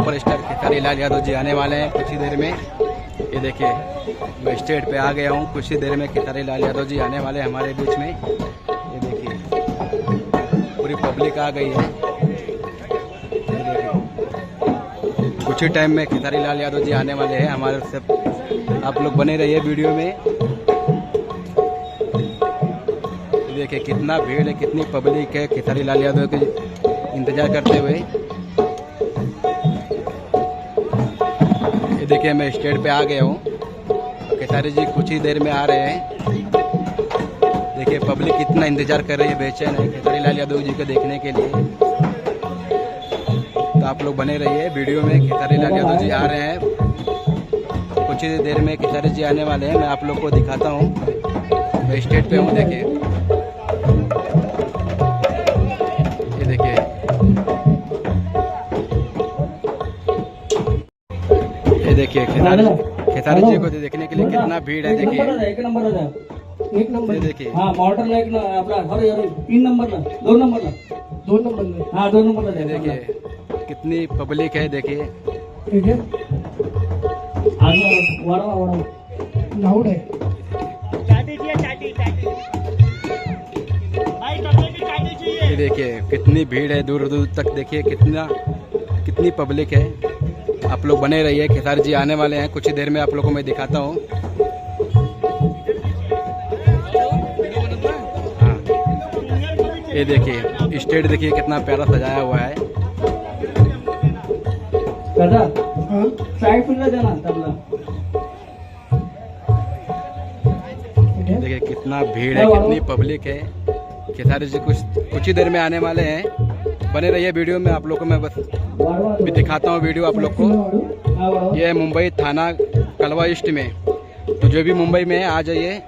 Superstar Khesari Lal Yadav ji आने वाले हैं कुछ ही देर में। ये देखिए मैं स्टेज पे आ गया हूँ, कुछ ही देर में खेसारी लाल यादव जी आने वाले हैं हमारे बीच में। ये देखिए पूरी पब्लिक आ गई है। ये देखिए कुछ ही टाइम में खेसारी लाल यादव जी आने वाले हैं हमारे सब। आप लोग बने रहिए वीडियो में। देखिए कितना भीड़ है, कितनी पब्लिक है खेसारी लाल यादव के इंतजार करते हुए। ये देखिए मैं स्टेज पे आ गया हूँ, खेसारी जी कुछ ही देर में आ रहे हैं। देखिए पब्लिक कितना इंतजार कर रही है, बेचैन है खेसारी लाल यादव जी को देखने के लिए। तो आप लोग बने रहिए वीडियो में। खेसारी लाल यादव जी आ रहे हैं, कुछ ही देर में खेसारी जी आने वाले हैं। मैं आप लोग को दिखाता हूँ, मैं स्टेज पे हूँ। देखिए ये देखिए खेसारी जी को देखने के लिए कितना भीड़ है। देखिए एक नंबर ये देखिए हाँ मॉडल एक आपला 3 नंबरला 2 नंबरला 2 नंबर हाँ 2 नंबरला। देखिए कितनी पब्लिक है। देखिए ठीक है वाड़ा वाड़ा लाउड है। ये देखिए कितनी भीड़ है, दूर दूर तक देखिए कितनी पब्लिक है। आप लोग बने रहिए, खेसारी जी आने वाले हैं कुछ ही देर में। आप लोगों को मैं दिखाता हूँ। हाँ ये देखिए स्टेज देखिए कितना प्यारा सजाया हुआ है। देखिए कितना भीड़ है, कितनी पब्लिक है। खेसारी जी कुछ ही देर में आने वाले हैं। बने रहिए वीडियो में। आप लोग को मैं बस भी दिखाता हूँ वीडियो आप लोग को। ये है मुंबई थाना कलवा ईस्ट में। तो जो भी मुंबई में है आ जाइए।